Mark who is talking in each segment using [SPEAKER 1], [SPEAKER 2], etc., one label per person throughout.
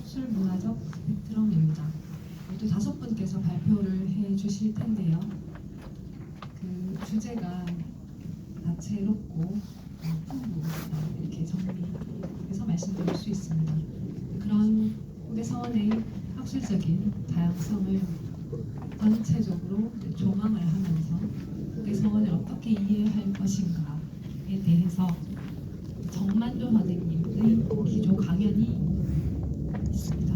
[SPEAKER 1] 학술문화적 스펙트럼입니다. 모두 5분께서 발표를 해주실 텐데요. 그 주제가 다채롭고 풍부하다 이렇게 정리해서 말씀드릴 수 있습니다. 그런 고대서원의 학술적인 다양성을 전체적으로 조망을 하면서 고대서원을 어떻게 이해할 것인가에 대해서 정만조 선생님의 기조 강연이 있습니다.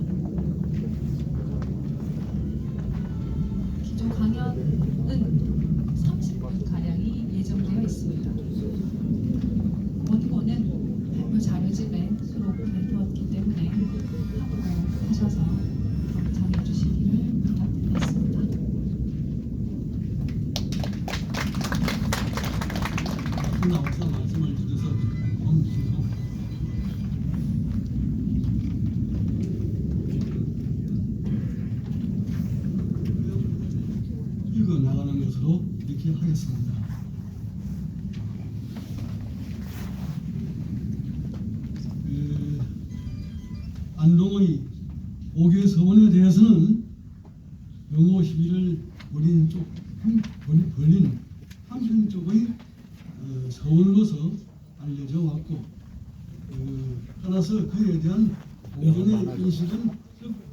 [SPEAKER 1] 기조 강연은 30분 가량이 예정되어 있습니다. 원고는 발표 자료집에 수록해 두었기 때문에 참고하셔서 경청해 주시기를 부탁드리겠습니다.
[SPEAKER 2] 나와서 말씀을 드려서 고맙습니다. 읽어 나가는 것으로 이렇게 하겠습니다. 안동의 오개 서원에 대해서는 영호 시비를 벌인 한편 쪽의 서원으로서 알려져 왔고, 따라서 그에 대한 공정의 인식은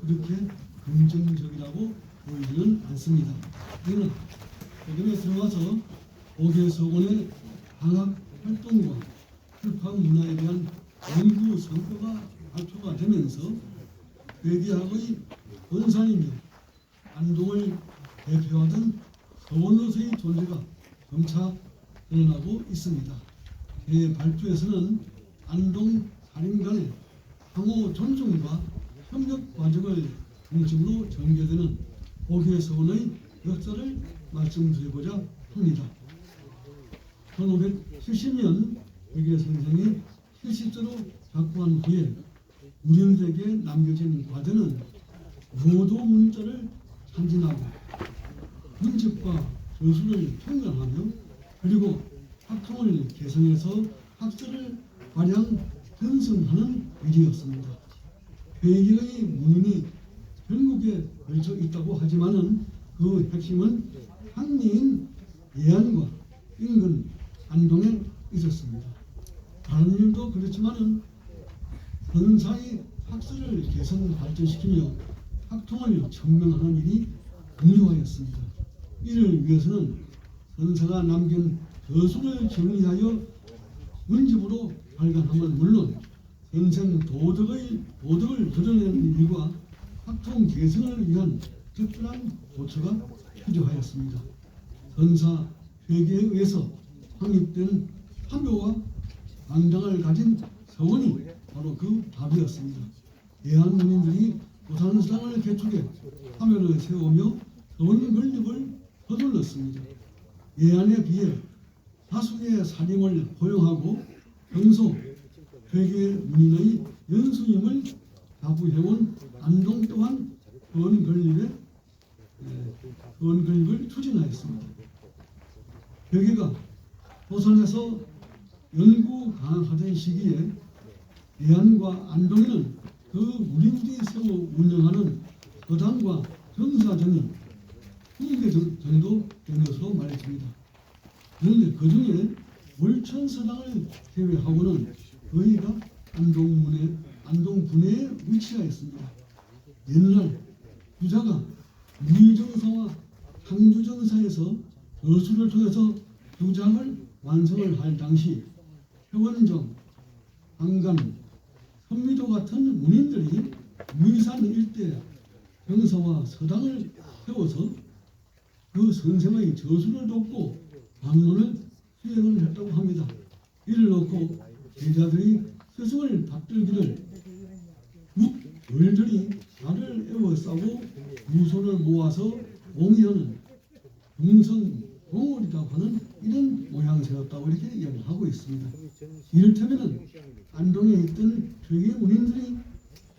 [SPEAKER 2] 그렇게 긍정적이라고 보이지는 않습니다. 그러나 최근에 들어와서 오개 서원의 방학 활동과 출판 문화에 대한 연구 성과가 발표가 되면서 괴기학의 본산이며 안동을 대표하던 서원으로서의 존재가 점차 드러나고 있습니다. 그 발표에서는 안동 살인 간의 상호 존중과 협력 과정을 중심으로 전개되는 오개 서원의 역사를 말씀드리고자 합니다. 1570년 괴기 선생이 70세로 작고한 후에 우리들에게 남겨진 과제는 무도 문자를 참진하고 문집과 저술을 평gan하며 그리고 학통을 개선해서 학설을 발양 전승하는 일이었습니다. 괴기의 문인이 전국에 걸쳐 있다고 하지만은 그 핵심은 한리인 예안과 인근 안동에 있었습니다. 다른 일도 그렇지만은 선사의 학설을 개선 발전시키며 학통을 증명하는 일이 중요하였습니다. 이를 위해서는 선사가 남긴 저술을 정리하여 문집으로 발간함은 물론 선생 도덕을 드러내는 일과 학통 개선을 위한 특별한 조처가 필요하였습니다. 선사 회계에 의해서 확립된 화묘와 당장을 가진 서원이 바로 그 답이었습니다. 예안문인들이 부산성을 개축해 화묘를 세우며 서원 건립을 서둘렀습니다. 예안에 비해 다수의 사림을 허용하고 평소 회계 문인의 연수임을 자부해온 안동 또한 서원 건립을 추진하였습니다. 회계가 부산에서 연구 가능하던 시기에 예안과 안동에는 그 무리들이 세워 운영하는 거당과 정사전이 20개 정도 된 것으로 말해집니다. 그런데 그 중에 월천서당을 제외하고는 거의가 안동 분해에 위치하였습니다. 옛날 부자가 무의정사와 상주정사에서 저수를 통해서 주장을 완성을 할 당시 회원정, 안간, 선미도 같은 문인들이 무의산 일대 정사와 서당을 세워서 그 선생의 저술을 돕고 방문을 수행을 했다고 합니다. 이를 놓고 제자들이 스승을 받들기를 묵을들이 나를 에워싸고 유손을 모아서 공의하는 중성공월이라고 하는 이런 모양새였다고 이렇게 이야기를 하고 있습니다. 이를테면 안동에 있던 회계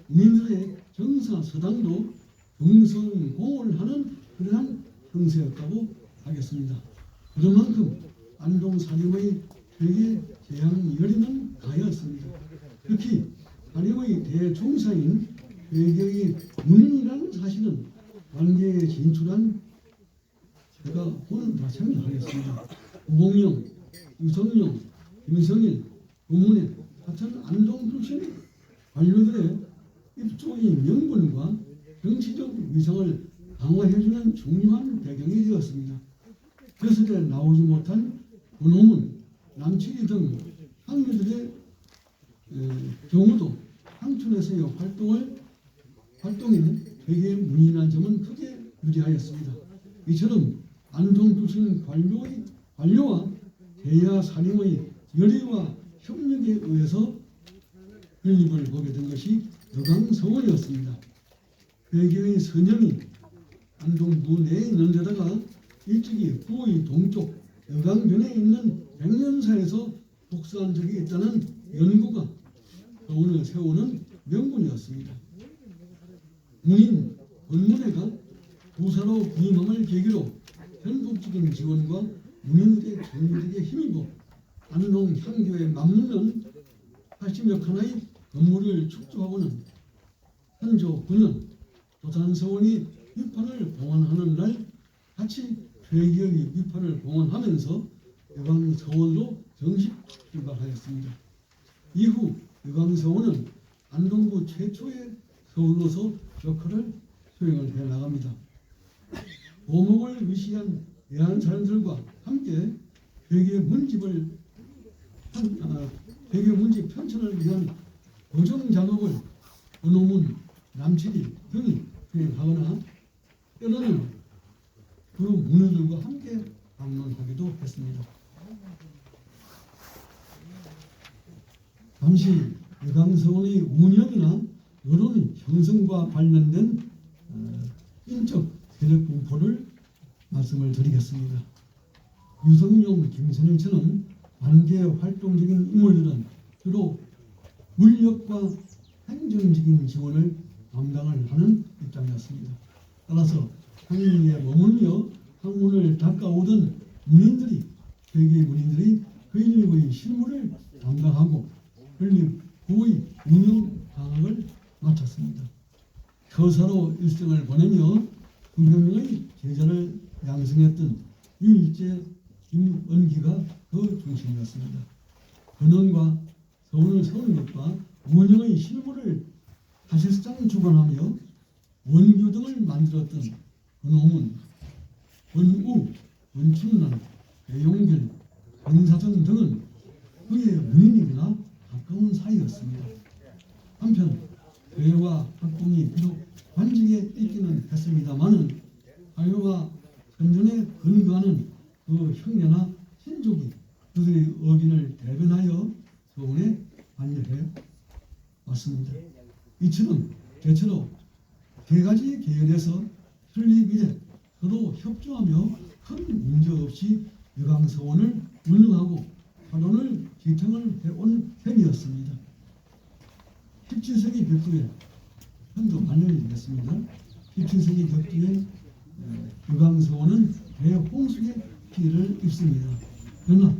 [SPEAKER 2] 문인들의 정사 서당도 중성공을 하는 그러한 형세였다고 하겠습니다. 그런 만큼 안동 사림의 회계 재앙 열이는 가였습니다. 특히 사림의 대종사인 회계의 문인이라는 사실은 관계에 진출한 제가 오늘 다 설명하겠습니다. 우봉영, 유성룡, 김성일, 고문혜 같은 안동 출신 관료들의 입조의 명분과 정치적 위상을 강화해주는 중요한 배경이 되었습니다. 벼슬에 나오지 못한 권호문, 남칠이 등 학녀들의 경우도 황춘에서의 활동에 회계 문인한 점은 크게 유리하였습니다. 이처럼 안동 출신 관료와 대야 사림의 열의와 협력에 의해서 연립을 보게 된 것이 여강서원이었습니다. 회계의 선영이 안동구 내에 있는 데다가 일찍이 구의 동쪽 여강변에 있는 백년사에서 복사한 적이 있다는 연구가 서원을 세우는 명분이었습니다. 문인 권문회가 부사로 부임함을 계기로 전국적인 지원과 문인들의 정리력에 힘입어 안동 향교에 맞물는 80여 칸의 건물을 축조하고는 현조 9년 도산서원이 위판을 봉헌하는 날 같이 회계의 위판을 봉헌하면서 여강서원로 정식 출발하였습니다. 이후 여강서원은 안동구 최초의 서울로서 역할을 수행을 해나갑니다. 보목을 위시한 예한 사람들과 함께 회계 문집 편찬을 위한 고정 작업을 권호문, 남칠이 등이 수행하거나 때로는 그 문의들과 함께 방문하기도 했습니다. 잠시 여강서원의 운영이나 여론 형성과 관련된 인적 세력 분포를 말씀을 드리겠습니다. 유성룡, 김선일처럼 관계 활동적인 인물들은 주로 물력과 행정적인 지원을 담당을 하는 입장이었습니다. 따라서 항리에 머물며 학문을 닦아오던 문인들이 회계 문인들이 회립의 실무를 담당하고 회립 구의 운영 방학을 마쳤습니다. 처사로 일생을 보내며 900명의 제자를 양성했던 유일제 김은기가 그 중심이었습니다. 근원과 서원을 세우는 것과 운영의 실무를 사실상 주관하며 원교 등을 만들었던 근호문, 원우, 원춘란, 배용길, 권사정 등은 그의 문인이거나 가까운 사이였습니다. 한편 회와 학공이 비록 관직에 있기는 했습니다마는 화요와 선전에 근거하는 그 형제나 친족이 그들의 의견을 대변하여 서원에 관여해 왔습니다. 이처럼 대체로 세 가지 계열에서 설립 이래 서로 협조하며 큰 문제 없이 여강서원을 운영하고 활원을 지탱을 해온 셈이었습니다. 17세기 벽두에 현도 반년이 되겠습니다. 17세기 벽두에 여강서원은 대홍수의 피해를 입습니다. 그러나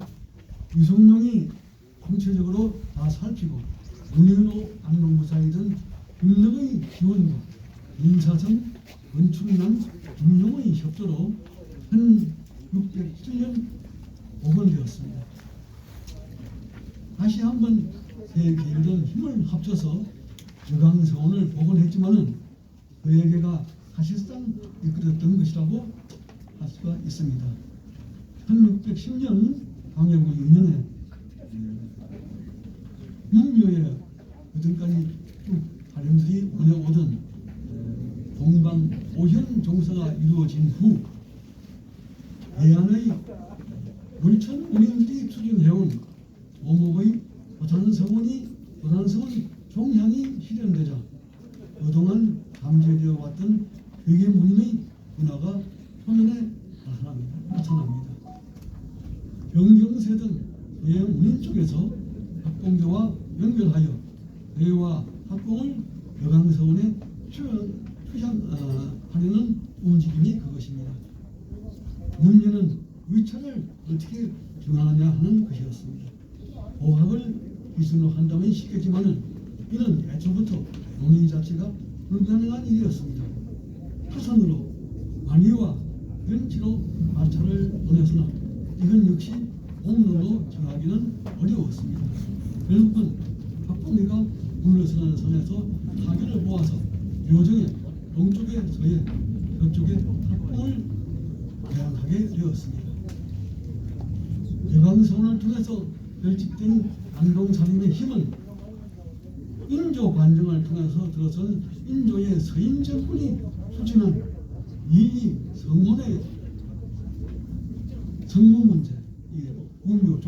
[SPEAKER 2] 유성룡이 총체적으로 다 살피고 문인으로 안동구사이던 김능의 지원과 인사성, 건축난, 김용의 협조로 1607년 복원되었습니다. 다시 한번 세 계열은 힘을 합쳐서 여강서원을 복원했지만은 그에게가 사실상 이끌었던 것이라고 할 수가 있습니다. 1610년 광해군 2년에 문묘에 그전까지 쭉 발현들이 오내오던 동방 오현 종사가 이루어진 후 해안의 물천 운인들이 추진해온 오목의 도산서원 종향이 실현되자 그동안 잠재되어 왔던 회계 문인의 문화가 표면에 나타납니다. 병경세 등 대문인 쪽에서 학공교와 연결하여 회와 학공을 여강서원에 하려는 움직임이 그것입니다. 문제는 위치를 어떻게 정하느냐 하는 것이었습니다. 보학을 기준으로 한다면 쉽겠지만은 이는 애초부터 논의 자체가 불가능한 일이었습니다. 타선으로 완위와 연치로 마차를 보내서나 이건 역시 홈런으로 정하기는 어려웠습니다. 결국은 박봉계가 물러서는 선에서 타격을 모아서 묘정의 동쪽에 서해 서쪽에 합봉을 대항하게 되었습니다. 개방선을 통해서 결집된 안동사림의 힘은 인조 반정을 통해서 들어선 인조의 서인 정권이 추진한 이 성혼의 성문 문제, 운묘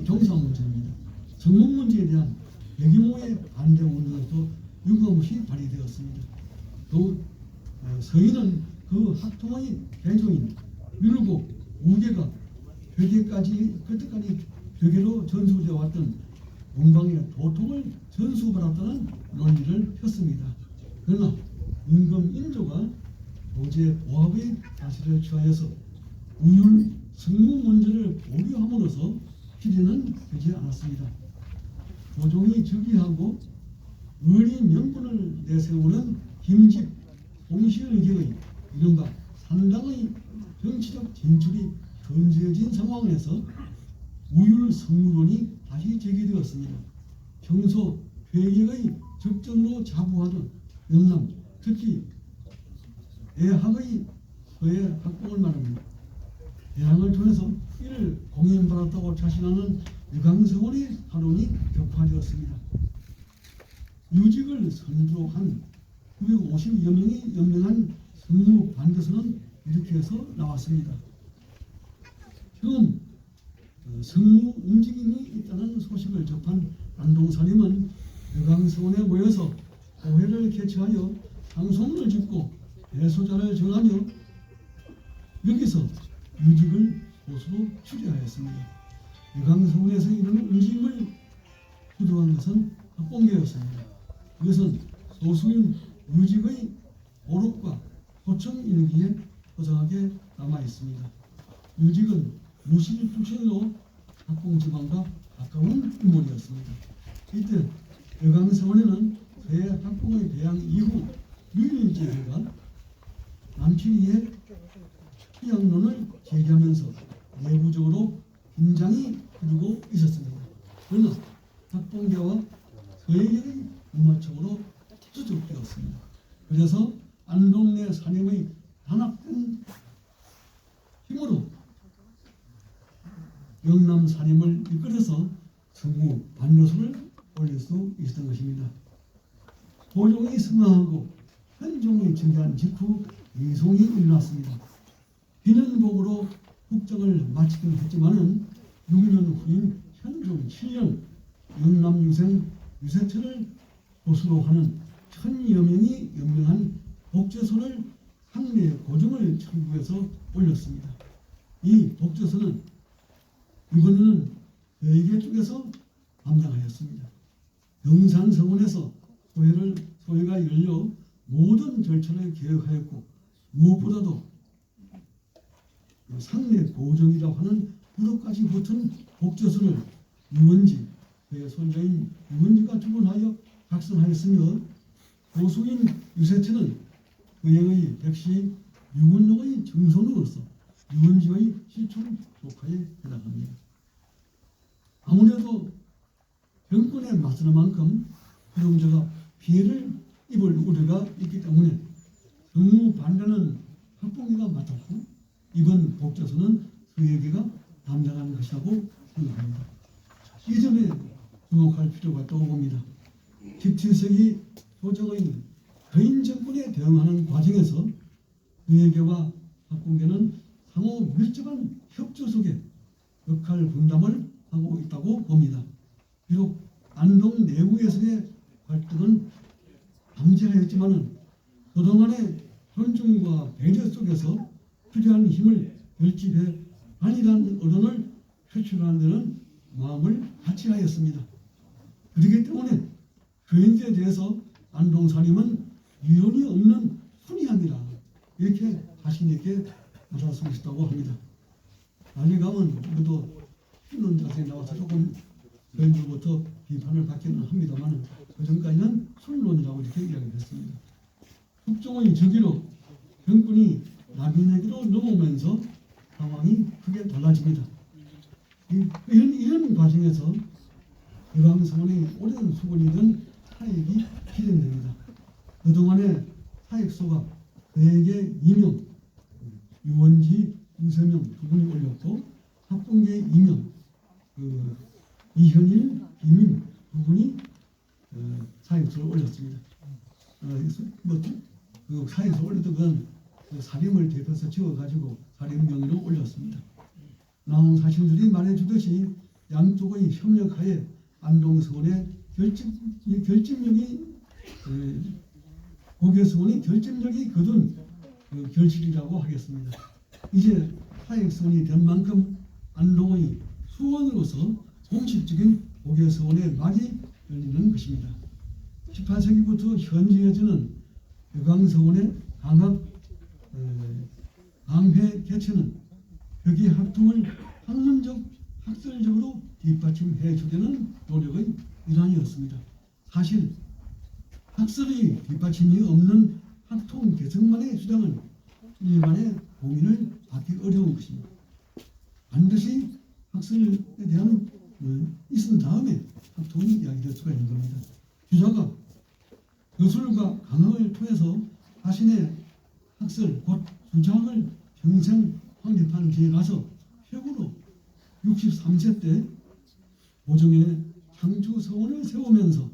[SPEAKER 2] 종상 문제입니다. 성문 문제에 대한 대규모의 반대 운동에도 유감없이 발휘되었습니다. 또 서인은 그 학통의 대종인 율곡 우계가 그때까지 벽에로 전수되어 왔던 동방의 도통을 전수받았다는 논리를 폈습니다. 그러나 임금 인조가 도제 보합의 자세를 취하여서 우율 성무 문제를 보류함으로써 필요는 되지 않았습니다. 조종이 즉위하고 의리 명분을 내세우는 김집 동시의격의 이른바 산당의 정치적 진출이 현재진 상황에서 우율 성무론이 다시 제기되었습니다. 평소 회계의 적정으로 자부하던 영남, 특히 대학의 서해 학봉을 말합니다. 대항을 통해서 이를 공인받았다고 자신하는 유강성원의 하론이 격파되었습니다. 유직을 선두로 한 950여 명이 연명한 성무 반대선은 이렇게 해서 나왔습니다. 지금 성무 움직임이 있다는 소식을 접한 안동사님은 유강성원에 모여서 고회를 개최하여 상소문을 짓고 대소자를 정하며 여기서 유직을 보수로 추리하였습니다. 유강성원에서 이런 움직임을 주도한 것은 박봉계였습니다. 이것은 소수인 유직의 오록과 도청 일기에 고상하게 남아 있습니다. 유직은 무실 출신으로 학봉지방과 가까운 인물이었습니다. 이때 여강성원에는 서해 학봉의 대항 이후 유일제가 남친이의 피양론을 제기하면서 내부적으로 긴장이 흐르고 있었습니다. 그러나 학봉계와 서해계의 무마청으로 수습되었습니다. 그래서 안동내 사념의 단합된 힘으로 영남 사념을 이끌어서 성무 반려수를 올릴 수 있었던 것입니다. 도종이 승하하고 현종이 즉위한 직후 이송이 일어났습니다. 비는복으로 국정을 마치긴 했지만은 6년 후인 현종 7년 영남 유생 유세철을 보수로 하는 1000여 명이 연명한 복제서를 상례 고정을 청구해서 올렸습니다. 이 복제서는 이번에는 외계 쪽에서 담당하였습니다. 영산성원에서 소회가 열려 모든 절차를 계획하였고 무엇보다도 상례 고정이라고 하는 부록까지 붙은 복제서를 유원지, 그의 손자인 유원지가 주문하여 작성하였으며 고수인 유세천은 그의 백시 유근록의 정손으로서 유원지의 실존 조카에 해당합니다. 아무래도 정권에 맞서는 만큼 노동자가 피해를 입을 우려가 있기 때문에 성무 반대는 학봉계가 맡았고 이번 복제서는 서해계가 담당하는 것이라고 생각합니다. 이 점에 주목할 필요가 있다고 봅니다. 17세기 조정의 서인 정권에 대응하는 과정에서 서해계와 학봉계는 상호 밀접한 협조 속에 역할 분담을 하고 있다고 봅니다. 비록 안동 내부에서의 활동은 잠재하였지만은 그동안의 존중과 배려 속에서 필요한 힘을 결집해 아니라는 언론을 표출하는 데는 마음을 같이 하였습니다. 그렇기 때문에 교인들에 대해서 안동사님은 유연이 없는 훈이함이라 이렇게 자신 있게 말할 수 있다고 합니다. 나중에 가면 그래도 힘든 자세에 나와서 조금 교인들부터 비판을 받기는 합니다만 그 전까지는 술론이라고 이렇게 이야기했습니다. 숙종의 즉위로 병군이 남인에게로 넘어오면서 상황이 크게 달라집니다. 이런 과정에서 여강성원의 오랜 수군이던 사익이 실현됩니다. 그동안의 사익소가 그에게 이명, 유원지, 유세명 두 분이 올렸고 합bun계 이명, 이현일, 이민 두 분이 사익소를 올렸습니다. 그 사익소 올렸던 건 사림을 대표해서 지어가지고 사림경위로 올렸습니다. 나온 사실들이 말해주듯이 양쪽의 협력하에 안동서원의 결집력이 고개서원의 결집력이 거둔 결실이라고 하겠습니다. 이제 사익서원이 된 만큼 안동의 수원으로서 공식적인 고개서원의 막이 열리는 것입니다. 18세기부터 현재 여지는 여강서원의 강회 개최는 벽의 학통을 학문적, 학설적으로 뒷받침해 주려는 노력의 일환이었습니다. 사실 학설의 뒷받침이 없는 학통 개성만의 주장은 일반의 공인을 받기 어려운 것입니다. 반드시 학설에 대한 있은 다음에 학통이 이야기될 수가 있는 겁니다. 주자가 교술과 강학을 통해서 자신의 학설 곧 주장을 평생 확립한 뒤에 가서 최고로 63세 때 고종의 창주서원을 세우면서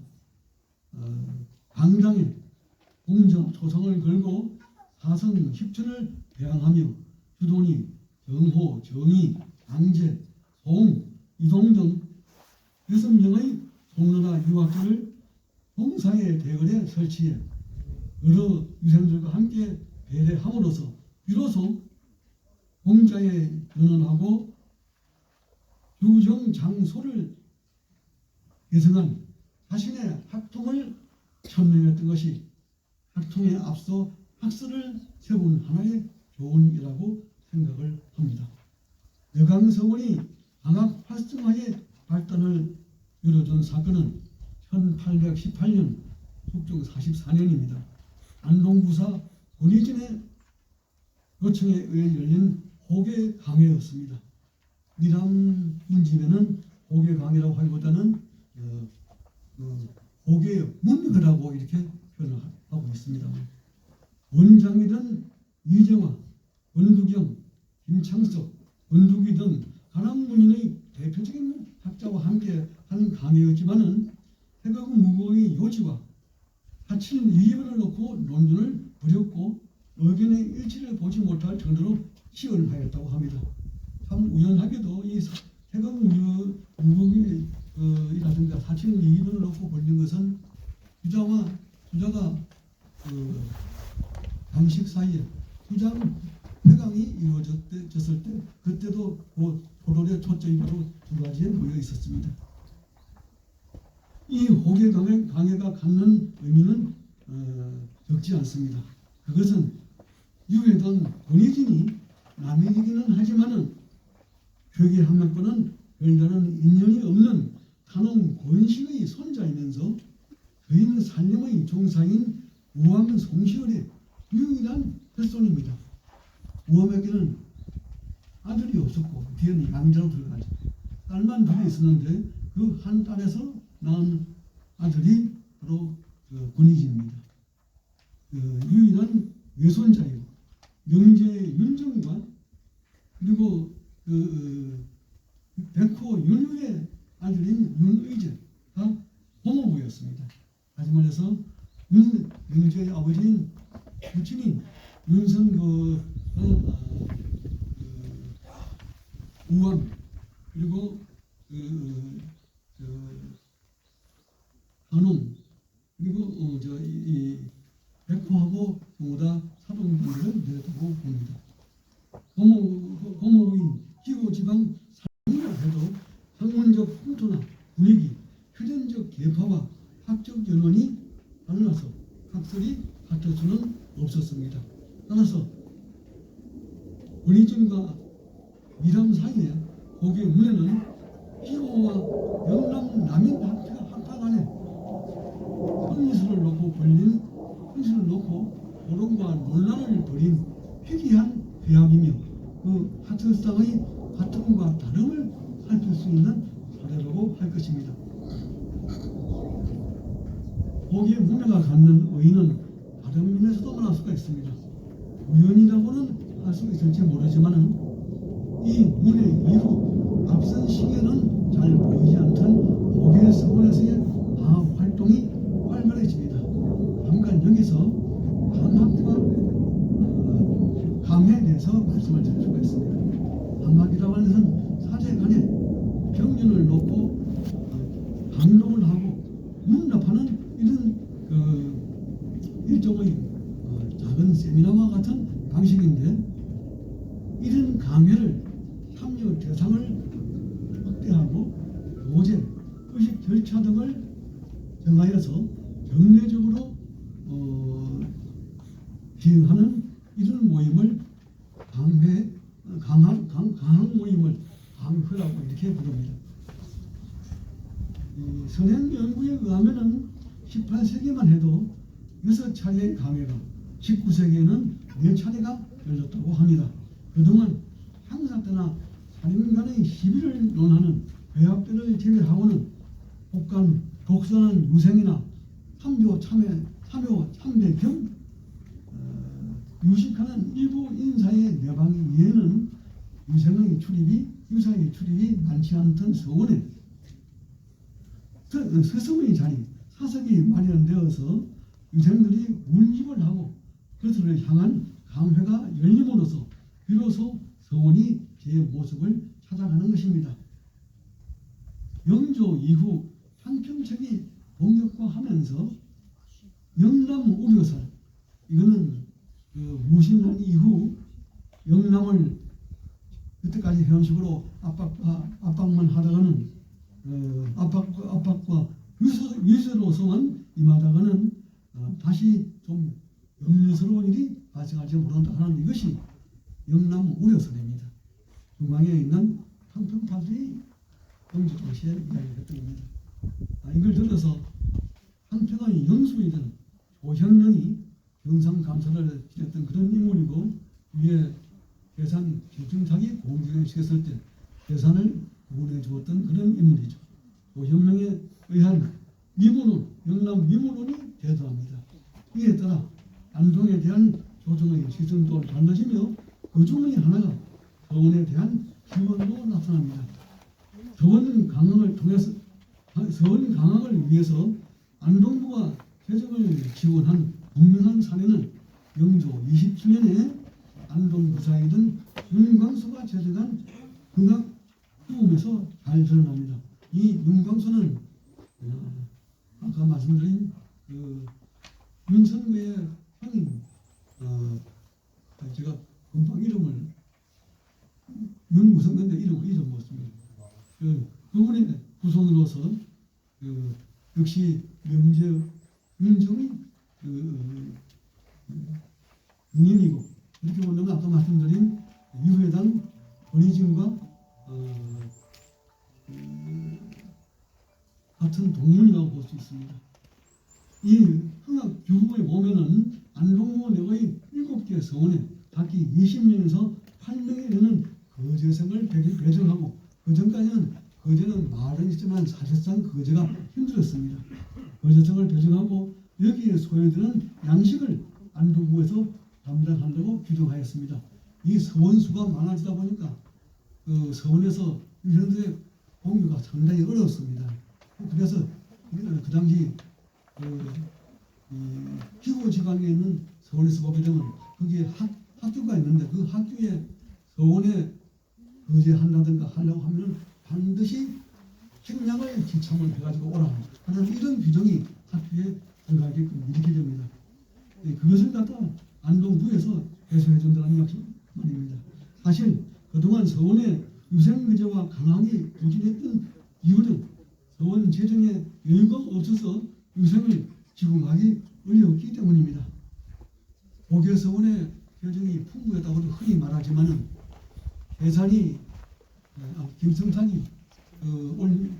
[SPEAKER 2] 강당에 공정 초성을 걸고 사성 10천을 배양하며 주돈이 정호, 정희, 강제, 송, 이동 등 6명의 송로나 유학교를 동사의 대궐에 설치해 여러 유생들과 함께 배례함으로써 비로소 공자에 연언하고 규정장소를 개성한 자신의 학통을 천명했던 것이 학통에 앞서 학설을 세운 하나의 교훈이라고 생각을 합니다. 여강서원이 강학 활성화의 발단을 이뤄준 사건은 1818년 숙종 44년입니다. 안동부사 권희진의 요청에 의해 열린 호계 강회였습니다. 미남 문집에는 호계 강회라고 하기보다는 호계 문회라고 이렇게 표현을 하고 있습니다. 원장이던 이정화, 원두경, 김창석, 원두기 등 가랑문인의 대표적인 학자와 함께 한 강의였지만은 태극 무거의 요지와 하칠 이입을 놓고 논문을 벌였고 의견의 일치를 보지 못할 정도로 시연하였다고 합니다. 참 우연하게도 이 태극 무거이라든가 하칠 이입을 놓고 벌린 것은 주자가 방식 사이에 투장 회강이 이루어졌을 때 그때도 그 포도의 초점이 바로 두 가지에 모여 있었습니다. 이 호계 강해가 갖는 의미는 적지 않습니다. 그것은 유해던 권희진이 남이기는 하지만은 회계 학문과는 별다른 인연이 없는 단홍 권씨의 손자이면서 그인 살림의 종사인 우암 송시열의 유일한 혈손입니다. 우암에게는 아들이 없었고 뒤에는 양자로 들어가죠. 딸만 둘이 있었는데 그 한 딸에서 낳은 아들이 바로 권희진입니다. 유일한 외손자이고 명제의 윤정과 그리고 백호 윤유의 아들인 윤의제가 고모부였습니다. 다시 말해서 명제의 아버지인 부친인 윤선 우암 그리고 한홍 그리고 백호하고 모두 다 사동분들을 내다고 봅니다. 고모부인 기고지방 상이라 해도 학문적 풍토나 분위기, 표현적 계파와 학적 연원이 달라서 학설이 같을 수는 없었습니다. 따라서 권희진과 미람 사이에 고개 문에는 희호와 영남 남인 학파 간에 폐기라고 불리는 현실을 놓고 오론과 논란을 벌인 회개한 회합이며 그 하트상의 같음과 다름을 살필 수 있는 사례라고 할 것입니다. 거기에 문화가 갖는 의의는 다른 면에서도 만날 수가 있습니다. 우연이라고는 할 수 있을지 모르지만은 이 문의 이후 앞선 시기에는 잘 보이지 않던 고개 서원에서의 방학 활동이 활발해집니다. 잠깐 여기서 방학과 감회에 대해서 말씀을 드릴 수가 있습니다. 방학이라고 하는 것은 사제간에 병년을 놓고 방송을 하고 문답하는 이런 일종의 작은 세미나와 같은 방식인데, 이런 강의를 참여 대상을 확대하고 교재, 의식 절차 등을 정하여서 정례적으로 기행하는 이런 모임을 강학 모임을 강회라고 이렇게 부릅니다. 선행 연구에 의하면은 18세기만 해도 6차례의 강회가, 19세기에는 4차례가 열렸다고 합니다. 그동안 향사 때나 사림 간의 시비를 논하는 회합들을 제외하고는 복간, 독선한 유생이나 참묘 참배 겸 유식하는 일부 인사의 내방 이외에는 유사의 출입이 많지 않던 서원에 서서의 자리, 사석이 마련되어서 유생들이 운집을 하고 그들을 향한 강회가 열림으로써 비로소 서원이 제 모습을 찾아가는 것입니다. 영조 이후 한평책이 본격화하면서 영남 우려설, 이거는 무신론 이후 영남을 그때까지 형식으로 압박만 하다가는 압박과 위세로서만 임하다가는 다시 좀 염려스러운 일이 발생할지 모른다 하는 이것이 영남 우려설입니다. 중앙에 있는 한평파들이 영조 당시에 이야기했던 겁니다. 이걸 들어서 한평의 영수이던 조현령이 경상감사를 지냈던 그런 인물이고, 위에 계산 집중탁이 공주에 시켰을 때 계산을 구분해 주었던 그런 인물이죠. 조현령에 의한 위문론, 영남 위문론이 대도합니다. 이에 따라 안동에 대한 조정의 시선도 달라지며 그 중의 하나가 서원에 대한 기원도 나타납니다. 서원 강항을 위해서 안동부가 재정을 지원한 분명한 사례는 영조 27년에 안동부사이던 윤광수가 제정한 극악 후음에서 잘 드러납니다. 이 윤광수는 아까 말씀드린 윤선배의 형인, 제가 금방 이름을 윤무성인데 이름을 잊어먹었습니다. 그분의 후손으로서 역시 윤정이 응인이고, 이렇게 보면 아까 말씀드린 유회당 권희진과 같은 동문이라고 볼 수 있습니다. 이 흥학 규범에 보면은 안동무 내의 7개 서원에 각기 20명에서 8명에 이르는 거제생을 배정하고, 그 전까지는 거제는 말은 있지만 사실상 거제가 힘들었습니다. 거제생을 배정하고 여기에 소요되는 양식을 안동구에서 담당한다고 규정하였습니다. 이 서원수가 많아지다 보니까 그 서원에서 유생들의 공유가 상당히 어려웠습니다. 그래서 그 당시 기고 지방에 있는 서원에서 보게 되면 거기에 학교가 있는데 그 학교에 서원에 거제한다든가 하려고 하면 반드시 식량을 지참을 해가지고 오라 하는 이런 규정이 학교에 들어가게끔 이렇게 됩니다. 그것을 갖다 안동구에서 해소해 준다는 말입니다. 사실 그동안 서원의 유생거제와 강항이 부진했던 이유는 서원 재정에 여유가 없어서 유생을 지불하기 어려웠기 때문입니다. 고개 서원의 재정이 풍부했다고 흔히 말하지만은 계산이 김성탄이 올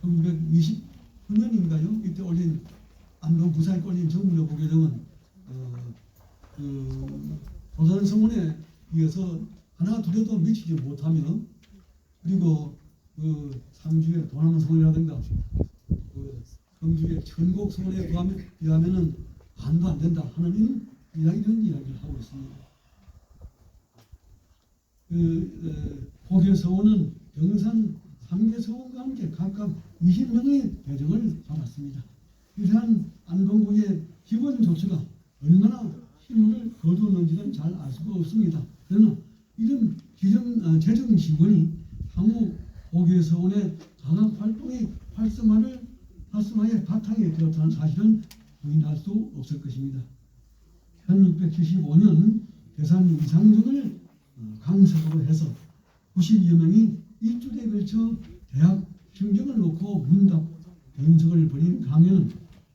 [SPEAKER 2] 1929년인가요? 이때 올린 안동 부산에 꼴린 정부를 보게 되면 도산성원에 이어서 하나 둘에도 미치지 못하면, 그리고 그 상주의 도남성원이라든가 그 성주의 천곡성원에 비하면은 반도 안 된다 하는 이런 이야기를 하고 있습니다. 고개서원은 영산 3개 서원과 함께 각각 20명의 배정을 받았습니다. 이러한 안동구의 기본 조치가 얼마나 힘을 거두었는지는 잘 알 수가 없습니다. 그러나 이런 재정 지원이 향후 고개서원의 장학 활동의 활성화의 바탕이 되었다는 사실은 부인할 수 없을 것입니다. 1675년 대산 이상정을 강석으로 해서 90여 명이 일주일에 걸쳐 대학 신경을 놓고 문답 연석을 벌인 강해는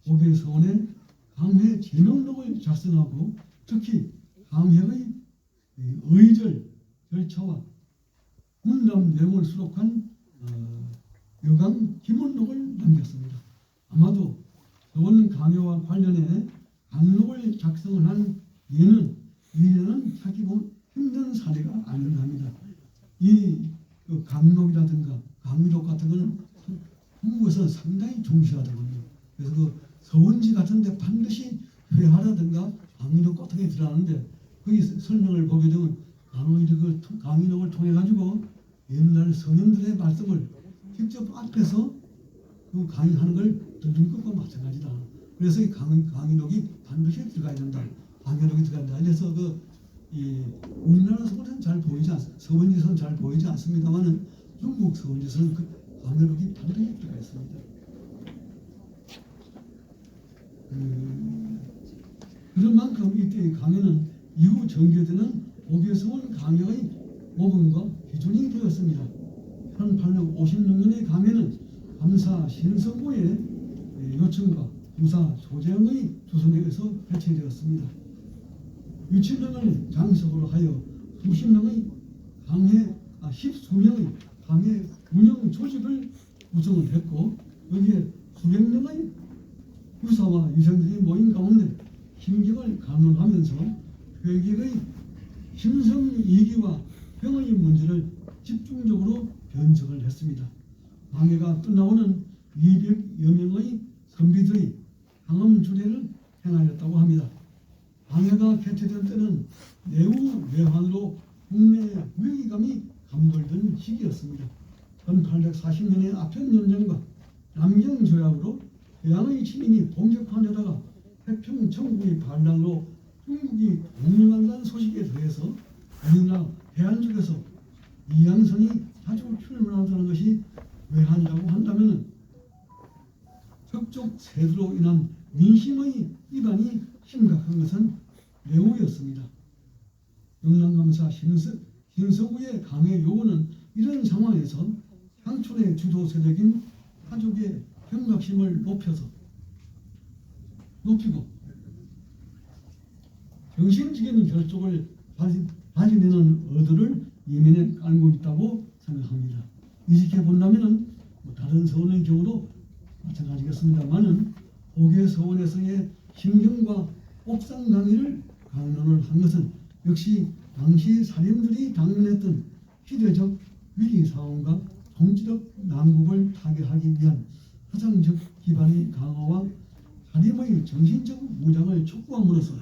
[SPEAKER 2] 고개서원의 강해 제명록을 작성하고 특히 강해의 의절 절차와 문답 내용을 수록한 여강 기문록을 남겼습니다. 아마도 서원 강해와 관련해 강록을 작성을 한 예는 이래는 찾기고 힘든 사례가 아닌가 합니다. 이 강록이라든가 강의록 같은 것은 한국에서 상당히 중시하더군요. 그래서 그 서원지 같은 데 반드시 회화라든가 강의록 같은 게 들어가는데 거기 설명을 보게 되면 강의록을 통해 가지고 옛날 선현들의 말씀을 직접 앞에서 그 강의하는 걸 듣는 것과 마찬가지다. 그래서 이 강의록이 반드시 들어가야 된다. 강의록이 들어가야 된다. 그래서 우리나라 서원에서는 잘 보이지 않습니다. 서원지서는 잘 보이지 않습니다만은 중국 서원지서는 그 강의록이 반드시 들어가 있습니다. 그런 만큼 이때 강의는 이후 전개되는 고개서원 강의의 모범과 기준이 되었습니다. 1856년의 강의는 감사 신성고의 요청과 부사 조재영의 주선에 의해서 개최되었습니다. 유치명을 장석으로 하여 수십 명의 십수명의 강해 운영 조직을 구성을 했고, 여기에 수백 명의 유사와 유생들이 모인 가운데 심경을 강론하면서 회계의 심성이기와 병의 문제를 집중적으로 변척을 했습니다. 강해가 끝나고는 200여 명의 선비들이 항암 주례를 행하였다고 합니다. 강해가 개최된 때는 내후 내환으로 국내의 위기감이 감돌던 시기였습니다. 1840년의 아편연정과 남경조약으로 대항의 침입이 본격화되다가 태평 청국의 반란으로 중국이 독립한다는 소식에 대해서 우리나라 해안 쪽에서 이양선이 자주 출몰한다는 것이 외환이라고 한다면 적적 세두로 인한 민심의 이반이 심각한 것은 매우였습니다. 영남감사 신서구의 강해 요구는 이런 상황에서 향촌의 주도 세력인 가족의 경각심을 높이고 정신적인 결속을 다지내는 의도를 이면에 깔고 있다고 생각합니다. 이렇게 본다면 다른 서원의 경우도 마찬가지겠습니다만은 고개 서원에서의 신경과 옥상 강의를 강론을 한 것은 역시 당시 사림들이 당면했던 시대적 위기 상황과 정치적 난국을 타개하기 위한 사상적 기반의 강화와 사림의 정신적 무장을 촉구함으로써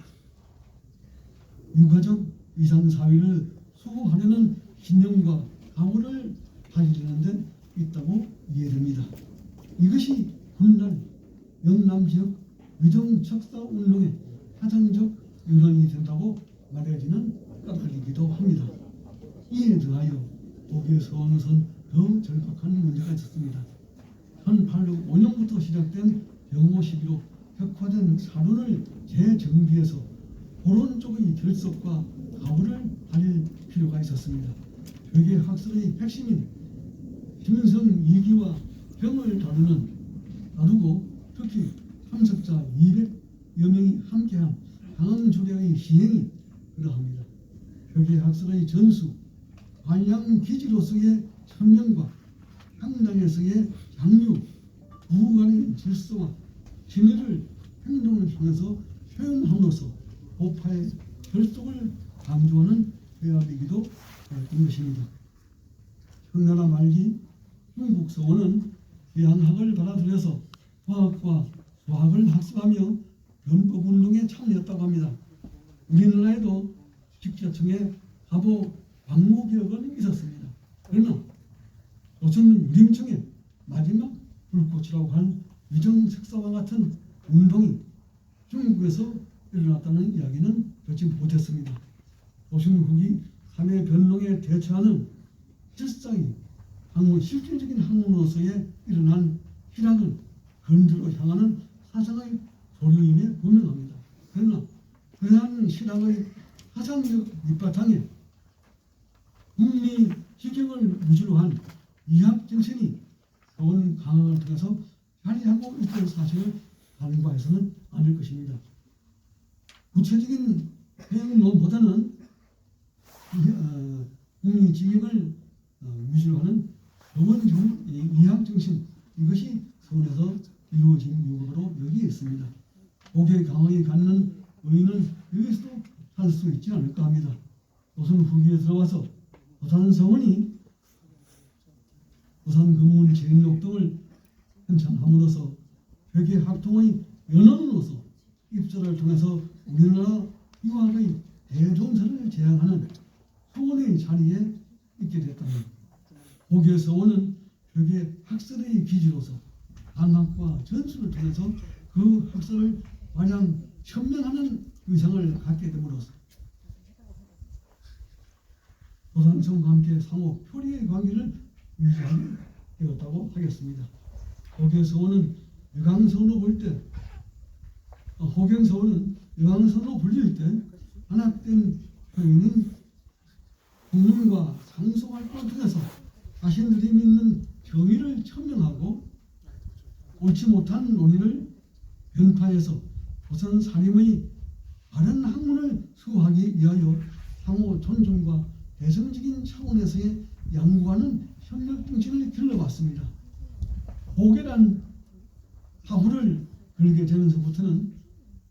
[SPEAKER 2] 유가적 이상사회를 수호하려는 신념과 각오를 다지려는 데 있다고 이해됩니다. 이것이 훗날 영남지역 위정척사운동의 사상적 일환이 된다고 말해지는 까닭이기도 합니다. 이에 더하여 고개서원에선 더 절박한 문제가 있었습니다. 1805년부터 시작된 병호 시기로 격화된 사론을 재정비해서 고론 쪽의 결석과 가구를 다릴 필요가 있었습니다. 회계 학설의 핵심인 심성 이기와 병을 다루고 특히 참석자 200여 명이 함께한 항암조례의 시행이 그러합니다. 회계 학설의 전수, 관양기지로서의 천명과 향당에서의 장류, 부부 간의 질서와 진리를 행동을 통해서 표현함으로써 보파의 결속을 강조하는 회합이기도 했던 것입니다. 청나라 말기 중국 서원은 계양학을 받아들여서 과학과 수학을 학습하며 변법운동에 참여했다고 합니다. 우리나라에도 직자층의 화보 광무개혁은 있었습니다. 그러나 조선 유림층의 마지막 불꽃이라고 한 위정색사와 같은 운동이 중국에서 일어났다는 이야기는 듣지 못했습니다. 조선 후기 3회 변동에 대처하는 실상이 실질적인 학문으로서의 일어난 희락은 근대로 향하는 사상의 소류임에 분명합니다. 그러나 그러한 실학의 사상적 밑바탕에 국리 희경을 위주로 한 이학 정신이 서원 강학을 통해서 자리하고 있다는 사실을 간과해서는 않을 것입니다. 구체적인 행동보다는 국리 지경을 위주로 하는 서원 이학 정신, 이것이 서원에서 이루어진 유업으로 여기에 있습니다. 고개 강학이 갖는 의의는 여기서도 찾을 수 있지 않을까 합니다. 조선 후기에 들어와서 도산서원이 도산금운 제인록 등을 편찬함으로써 회계 학통의 연원으로서 입자를 통해서 우리나라 유학의 대종사를 제안하는 서원의 자리에 있게 됐다면, 고개 서원은 회계 학설의 기지로서 강학과 전수를 통해서 그 학설을 마냥 현명하는 의상을 갖게 됨으로써 도산성과 함께 상호 표리의 관계를 유지하게 되었다고 하겠습니다. 고개서원은 유강서원으로 볼 때, 호경서원은 유강서원으로 불릴 때 한학된 표현인 국문과 상소 활동을 통해서 자신들이 믿는 정의를 천명하고 옳지 못한 논의를 변파해서 조선 사림의 바른 학문을 수호하기 위하여 상호 존중과 대성적인 차원에서의 양구하는 협력 정신을 길러왔습니다. 고개란 하후를 걸게 되면서부터는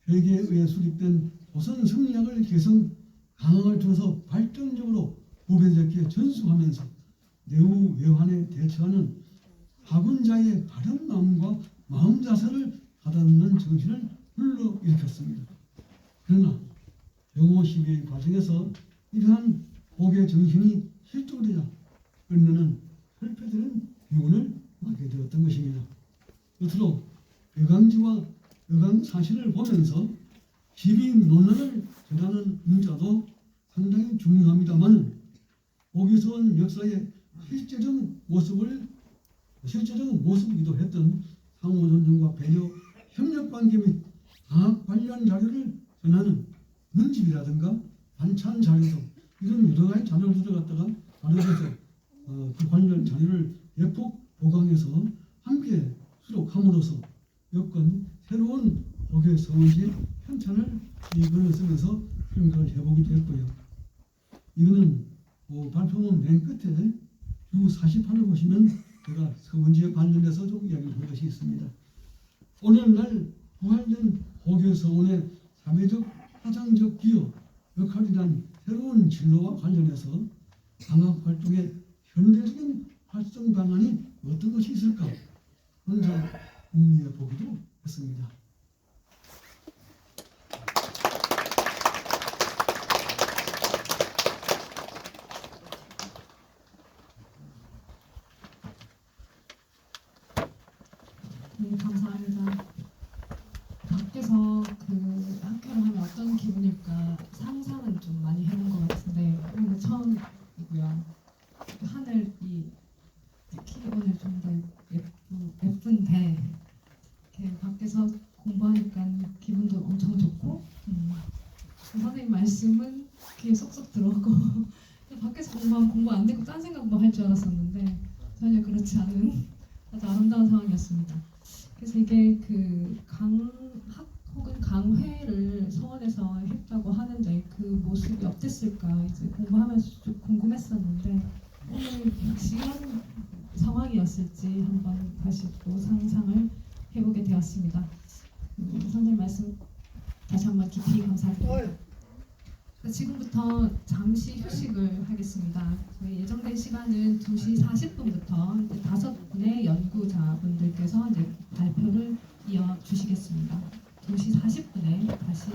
[SPEAKER 2] 회계에 의해 수립된 조선 성리학을 개성 강학을 통해서 발전적으로 후배들에게 전수하면서 내후 외환에 대처하는 학문자의 바른 마음과 마음 자세를 가다듬는 정신을 불러일으켰습니다. 그러나 영호 시기의 과정에서 이러한 고개 정신이 실종되자 끝내는 설패되는 비운을 맞게 되었던 것입니다. 끝으로 의강지와 의강사실을 보면서 시비 논란을 전하는 문자도 상당히 중요합니다만, 고개서원 역사의 실제적 모습이기도 했던 상호 존중과 배려, 협력 관계 및 강학 관련 자료를 전하는 문집이라든가 반찬 자료 등 이런 여러 가지 자료를 갖다가 마련해서 그 관련 자료를 대폭 보강해서 함께 수록함으로써 여건 새로운 고개 서원지의 편찬을 이걸 쓰면서 평가를 해보기도 했고요. 이거는 발표문 맨 끝에 주 48을 보시면 제가 서원지에 관련해서 좀 이야기를 한 것이 있습니다. 오늘날 부활된 고개 서원의 사회적 사상적 기여 역할이란 새로운 진로와 관련해서 강학 활동의 현대적인 활성 방안이 어떤 것이 있을까 혼자 궁리해 보기도 했습니다.
[SPEAKER 1] 네, 감사합니다. 밖에서 그 학교를 하면 어떤 기분일까 상상은 좀 많이 해본 것 같은데 오늘 처음이고요. 하늘이 특히 오늘 좀 더 예쁜데 이렇게 밖에서 공부하니까 기분도 엄청 좋고 선생님 말씀은 귀에 쏙쏙 들어오고 밖에서 공부하면 공부 안 되고 딴 생각만 할 줄 알았었는데 전혀 그렇지 않은 아주 아름다운 상황이었습니다. 그래서 이게 그 강학 혹은 강회를 서원에서 했다고 하는데 그 모습이 어땠을까 이제 공부하면서 좀 궁금했었는데 오늘 역시 이런 상황이었을지 한번 다시 또 상상을 해보게 되었습니다. 선생님 말씀 말씀 다시 한번 깊이 감사드립니다. 지금부터 잠시 휴식을 하겠습니다. 저희 예정된 시간은 2시 40분부터 5분의 연구자분들께서 이제 발표를 이어주시겠습니다. 2시 40분에 다시